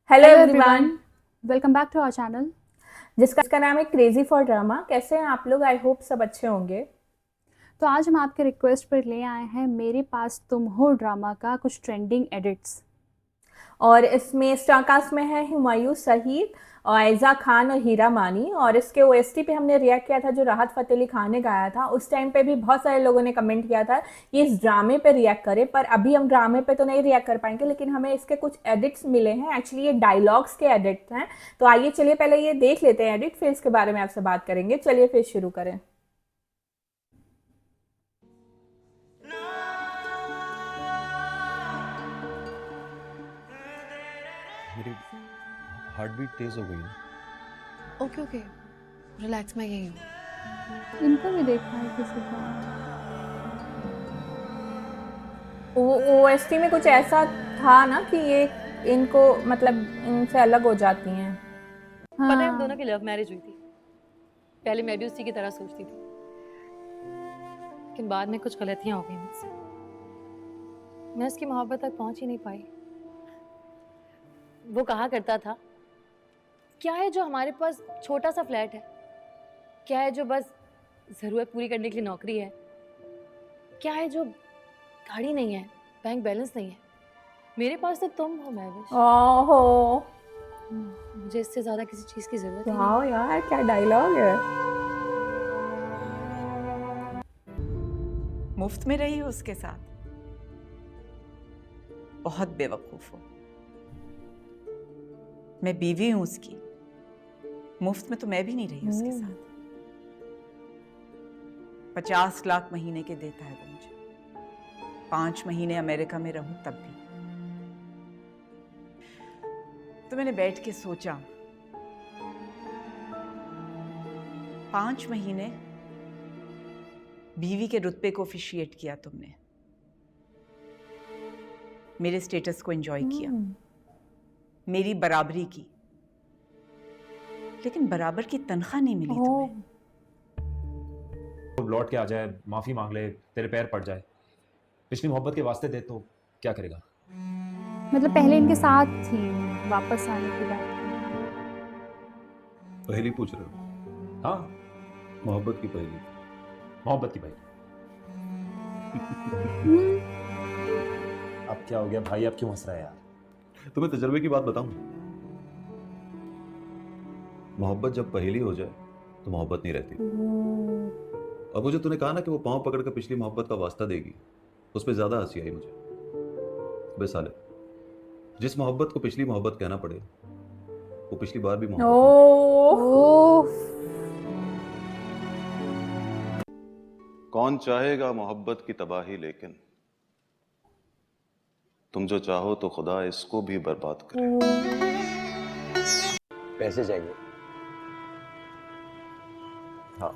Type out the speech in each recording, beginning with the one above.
Hello hello everyone. Everyone, welcome back to our channel. जिसका नाम है क्रेजी फॉर ड्रामा। कैसे हैं आप लोग? आई होप सब अच्छे होंगे। तो आज हम आपके रिक्वेस्ट पर ले आए हैं मेरे पास तुम हो ड्रामा का कुछ ट्रेंडिंग एडिट्स। और इसमें स्टारकास्ट में है हुमायूं सईद, आयजा खान और हीरा मानी। और इसके ओएसटी पे हमने रिएक्ट किया था जो राहत फ़तेह अली खान ने गाया था। उस टाइम पे भी बहुत सारे लोगों ने कमेंट किया था कि इस ड्रामे पे रिएक्ट करें, पर अभी हम ड्रामे पे तो नहीं रिएक्ट कर पाएंगे, लेकिन हमें इसके कुछ एडिट्स मिले हैं। एक्चुअली ये डायलॉग्स के एडिट्स हैं। तो आइए चलिए पहले ये देख लेते हैं एडिट, फिर इसके बारे में आपसे बात करेंगे। चलिए फिर शुरू करें। मेरी हार्ट बीट तेज हो गई है। ओके ओके, रिलैक्स, मैं यही हूँ। इनको भी देखा है किसी का? ओएसटी में कुछ ऐसा था ना कि ये इनको मतलब इनसे अलग हो जाती हैं। पता है हम दोनों हाँ। की लव मैरिज हुई थी। पहले मैं भी उसी की तरह सोचती थी, लेकिन बाद में कुछ गलतियां हो गई मुझसे। मैं उसकी मोहब्बत तक पहुंच ही नहीं पाई। वो कहा करता था, क्या है जो हमारे पास छोटा सा फ्लैट है, क्या है जो बस जरूरत पूरी करने के लिए नौकरी है, क्या है जो गाड़ी नहीं है, बैंक बैलेंस नहीं है। मेरे पास तो तुम हो महविश। ओहो, मुझे इससे ज्यादा किसी चीज की जरूरत ही नहीं वाह है। यार क्या डायलॉग है। मुफ्त में रही हो उसके साथ। बहुत बेवकूफ हो। मैं बीवी हूं उसकी। मुफ्त में तो मैं भी नहीं रही उसके साथ। 50 लाख महीने के देता है वो मुझे। 5 महीने अमेरिका में रहूं तब भी। तो मैंने बैठ के सोचा, 5 महीने बीवी के रुतबे को ऑफिशिएट किया तुमने, मेरे स्टेटस को एंजॉय किया, मेरी बराबरी की, लेकिन बराबर की तनख्वाह नहीं मिली तुम्हें। तो लौट के आ जाए, माफी मांग ले, तेरे पैर पड़ जाए, पिछली मोहब्बत के वास्ते दे, तो क्या करेगा? मतलब पहले इनके साथ थी, वापस आने की बात। पहेली पूछ रहे हो? हाँ, मोहब्बत की पहेली। मोहब्बत की भाई। हम्म, अब क्या हो गया भाई? अब क्यों हंस रहा है यार? तुम्हें तजर्बे की बात बताऊं? मोहब्बत जब पहेली हो जाए तो मोहब्बत नहीं रहती। और वो जो तूने कहा ना कि वो पांव पकड़ कर पिछली मोहब्बत का वास्ता देगी, उस पर ज्यादा हंसी आई मुझे। बे साले, जिस मोहब्बत को पिछली मोहब्बत कहना पड़े वो पिछली बार भी मोहब्बत नहीं थी। ओह, ओह, कौन चाहेगा मोहब्बत की तबाही, लेकिन तुम जो चाहो तो खुदा इसको भी बर्बाद करे। पैसे चाहिए। हाँ।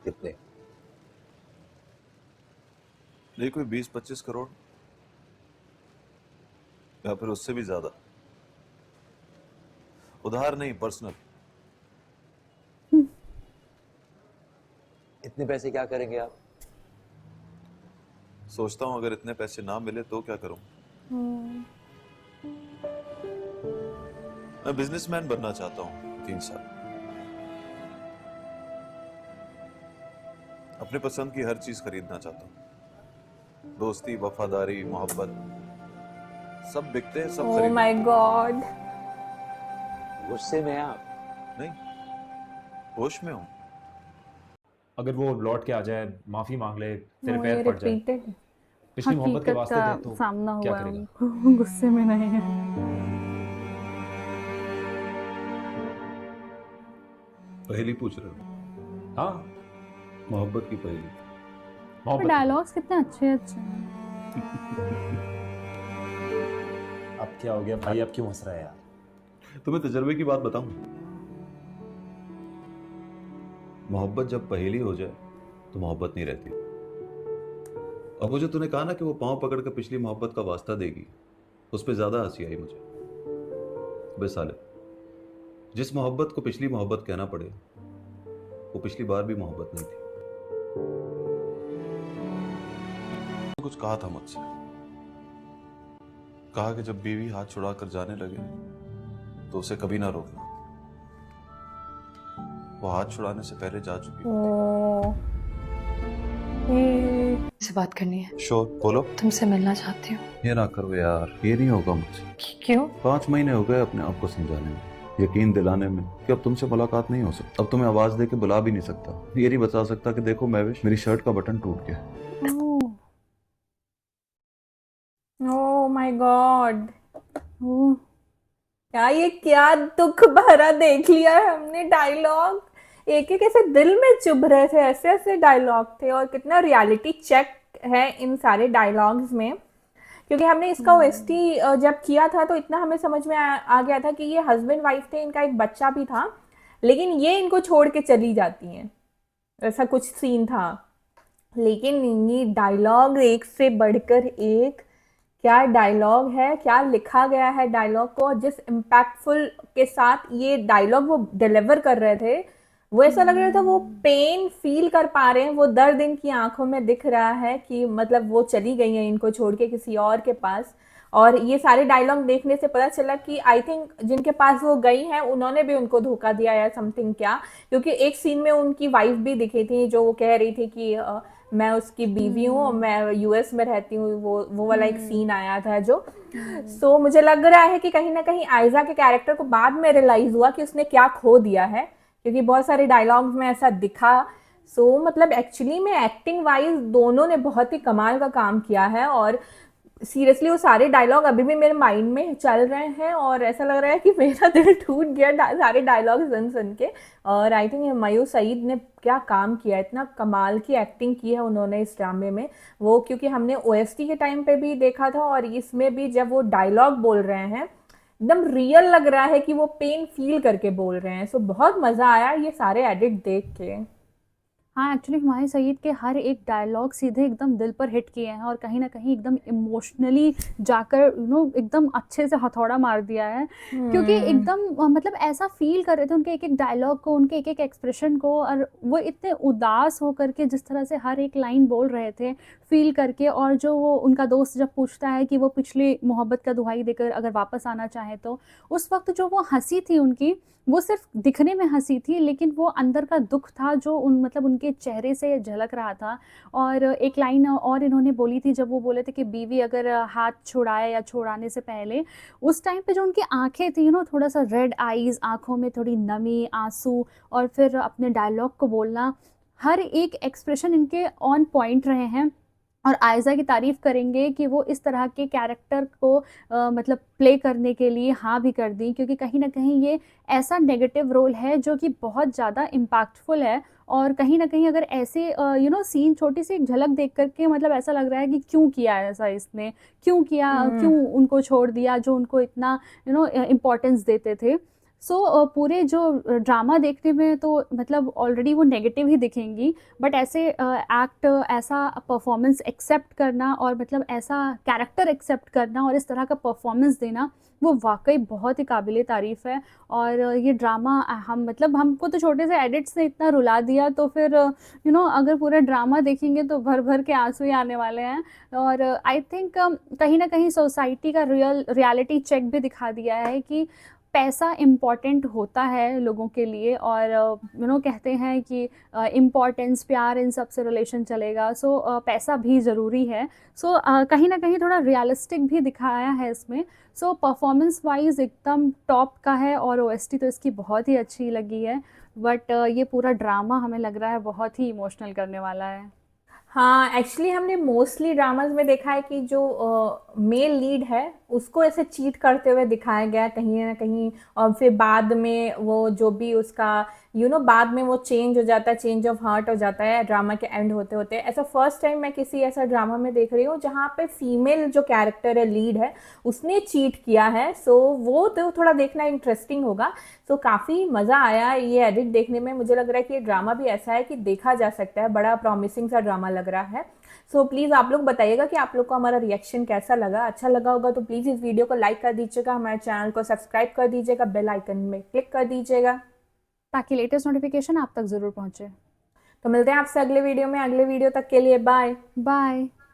कितने? नहीं, कोई 20-25 करोड़ या फिर उससे भी ज्यादा। उधार नहीं, पर्सनल। इतने पैसे क्या करेंगे आप? सोचता हूं अगर इतने पैसे ना मिले तो क्या करूं। मैं बिजनेसमैन बनना चाहता हूं 3 साल। अपने पसंद की हर चीज खरीदना चाहता हूं। दोस्ती, वफादारी, मोहब्बत सब बिकते हैं, सब ओह खरीदो। My God. गुस्से में हैं आप? नहीं, होश में हूं। अगर वो लौट के आ जाए, माफी मांग ले, तेरे वो पैर ये पड़ जाए, रिपीटेड। पिछली मोहब्बत के हकीकत वास्ते का दे, तो सामना क्या हुआ है करेगा? उनको। गुस्से में नहीं है। पहेली पूछ रहे हो? हाँ, मोहब्बत की पहेली। पर मोहब्बत की भाई। डायलॉग्स कितने अच्छे अच्छे हैं। अब क्या हो गया भाई? अब क्यों हंस रहा है यार? तुम्हें तजर्बे की बात बताऊं? मोहब्बत जब पहेली हो जाए तो मोहब्बत नहीं रहती। और वो जो तूने कहा ना कि वो पांव पकड़ कर पिछली मोहब्बत का वास्ता देगी, उस पर ज्यादा हंसी आई मुझे। बे साले, जिस मोहब्बत को पिछली मोहब्बत कहना पड़े वो पिछली बार भी मोहब्बत नहीं थी। कुछ कहा था मुझसे। कहा कि जब बीवी हाथ छुड़ा कर जाने लगे तो उसे कभी ना रोकना। वो हाथ छुड़ाने से पहले जा चुकी। ओ से बात करनी है, श्योर, बोलो। तुमसे मिलना चाहती हूँ। ये ना करो यार, ये नहीं होगा मुझसे। क्यों? 5 महीने हो गए अपने आप को समझाने में, यकीन दिलाने में कि अब तुमसे मुलाकात नहीं हो सकती। अब तुम्हें आवाज दे के बुला भी नहीं सकता। ये नहीं बता सकता कि देखो महविश, मेरी शर्ट का बटन टूट गया। ओ माय गॉड, ओह, यार ये क्या दुख भरा देख लिया है हमने डायलॉग। एक एक ऐसे दिल में चुभ रहे थे, ऐसे ऐसे डायलॉग थे और कितना रियलिटी चेक है इन सारे डायलॉग्स में। क्योंकि हमने इसका ओएसटी जब किया था तो इतना हमें समझ में आ गया था कि ये हस्बैंड वाइफ थे, इनका एक बच्चा भी था, लेकिन ये इनको छोड़ के चली जाती हैं, ऐसा कुछ सीन था। लेकिन ये डायलॉग एक से बढ़कर एक, क्या डायलॉग है, क्या लिखा गया है डायलॉग को, और जिस इम्पैक्टफुल के साथ ये डायलॉग वो डिलीवर कर रहे थे, वो ऐसा लग रहा था वो पेन फील कर पा रहे हैं, वो दर्द इनकी आंखों में दिख रहा है कि मतलब वो चली गई हैं इनको छोड़ के किसी और के पास। और ये सारे डायलॉग देखने से पता चला कि आई थिंक जिनके पास वो गई हैं उन्होंने भी उनको धोखा दिया या समथिंग क्या। क्योंकि एक सीन में उनकी वाइफ भी दिखी थी जो वो कह रही थी कि मैं उसकी बीवी हूँ, मैं यूएस में रहती हूँ, वो वाला एक सीन आया था जो। सो मुझे लग रहा है कि कहीं ना कहीं आयजा के कैरेक्टर को बाद में रियलाइज हुआ कि उसने क्या खो दिया है, क्योंकि बहुत सारे डायलॉग्स में ऐसा दिखा। सो मतलब एक्चुअली में एक्टिंग वाइज दोनों ने बहुत ही कमाल का काम किया है, और सीरियसली वो सारे डायलॉग अभी भी मेरे माइंड में चल रहे हैं और ऐसा लग रहा है कि मेरा दिल टूट गया सारे डायलॉग सुन सुन के। और आई थिंक हुमायूं सईद ने क्या काम किया, इतना कमाल की एक्टिंग की है उन्होंने इस ड्रामे में। वो क्योंकि हमने ओएसटी के टाइम पे भी देखा था और इसमें भी जब वो डायलॉग बोल रहे हैं एकदम रियल लग रहा है कि वो पेन फील करके बोल रहे हैं। सो बहुत मज़ा आया ये सारे एडिट देख के। हाँ, एक्चुअली हुमायूं सईद के हर एक डायलॉग सीधे एकदम दिल पर हिट किए हैं और कहीं ना कहीं एकदम इमोशनली जाकर एकदम अच्छे से हथौड़ा मार दिया है। क्योंकि एकदम मतलब ऐसा फील कर रहे थे उनके एक एक डायलॉग को, उनके एक एक एक्सप्रेशन को, और वो इतने उदास होकर के जिस तरह से हर एक लाइन बोल रहे थे फील करके। और जो वो उनका दोस्त जब पूछता है कि वो पिछली मोहब्बत का दुहाई देकर अगर वापस आना चाहे तो उस वक्त जो वो हंसी थी उनकी, वो सिर्फ दिखने में हंसी थी लेकिन वो अंदर का दुख था जो मतलब उनके चेहरे से झलक रहा था। और एक लाइन और इन्होंने बोली थी जब वो बोले थे कि बीवी अगर हाथ छुड़ाए या छुड़ाने से पहले, उस टाइम पे जो उनकी आंखें थी थोड़ा सा रेड आईज, आंखों में थोड़ी नमी, आंसू, और फिर अपने डायलॉग को बोलना, हर एक एक्सप्रेशन इनके ऑन पॉइंट रहे हैं। और आयज़ा की तारीफ़ करेंगे कि वो इस तरह के कैरेक्टर को मतलब प्ले करने के लिए हाँ भी कर दी, क्योंकि कहीं ना कहीं ये ऐसा नेगेटिव रोल है जो कि बहुत ज़्यादा इम्पैक्टफुल है। और कहीं ना कहीं अगर ऐसे सीन, छोटी सी एक झलक देख करके मतलब ऐसा लग रहा है कि क्यों किया ऐसा इसने, क्यों किया, क्यों उनको छोड़ दिया जो उनको इतना इम्पोर्टेंस देते थे। पूरे जो ड्रामा देखने में तो मतलब ऑलरेडी वो नेगेटिव ही दिखेंगी, बट ऐसे एक्ट, ऐसा परफॉर्मेंस एक्सेप्ट करना और मतलब ऐसा कैरेक्टर एक्सेप्ट करना और इस तरह का परफॉर्मेंस देना, वो वाकई बहुत ही काबिले तारीफ़ है। और ये ड्रामा हमको तो छोटे से एडिट्स ने इतना रुला दिया, तो फिर अगर पूरा ड्रामा देखेंगे तो भर भर के आंसू ही आने वाले हैं। और आई थिंक कहीं ना कहीं सोसाइटी का रियलिटी चेक भी दिखा दिया है कि पैसा इम्पॉर्टेंट होता है लोगों के लिए, और कहते हैं कि इम्पॉर्टेंस, प्यार, इन सब से रिलेशन चलेगा। पैसा भी ज़रूरी है। कहीं ना कहीं थोड़ा रियलिस्टिक भी दिखाया है इसमें। परफॉर्मेंस वाइज एकदम टॉप का है, और ओएसटी तो इसकी बहुत ही अच्छी लगी है। बट ये पूरा ड्रामा हमें लग रहा है बहुत ही इमोशनल करने वाला है। हाँ, एक्चुअली हमने मोस्टली ड्रामाज में देखा है कि जो मेल लीड है उसको ऐसे चीट करते हुए दिखाया गया कहीं ना कहीं, और फिर बाद में वो जो भी उसका बाद में वो चेंज हो जाता है, चेंज ऑफ हार्ट हो जाता है ड्रामा के एंड होते होते। ऐसा फर्स्ट टाइम मैं किसी ऐसा ड्रामा में देख रही हूँ जहाँ पे फीमेल जो कैरेक्टर है, लीड है, उसने चीट किया है। वो तो थोड़ा देखना इंटरेस्टिंग होगा। काफ़ी मज़ा आया ये एडिट देखने में। मुझे लग रहा है कि ये ड्रामा भी ऐसा है कि देखा जा सकता है, बड़ा प्रॉमिसिंग सा ड्रामा लग रहा है। प्लीज़ आप लोग बताइएगा कि आप लोग को हमारा रिएक्शन कैसा लगा। अच्छा लगा होगा तो प्लीज़ इस वीडियो को लाइक कर दीजिएगा, हमारे चैनल को सब्सक्राइब कर दीजिएगा, बेल आइकन में क्लिक कर दीजिएगा ताकि लेटेस्ट नोटिफिकेशन आप तक ज़रूर पहुँचे। तो मिलते हैं आपसे अगले वीडियो में। अगले वीडियो तक के लिए बाय बाय।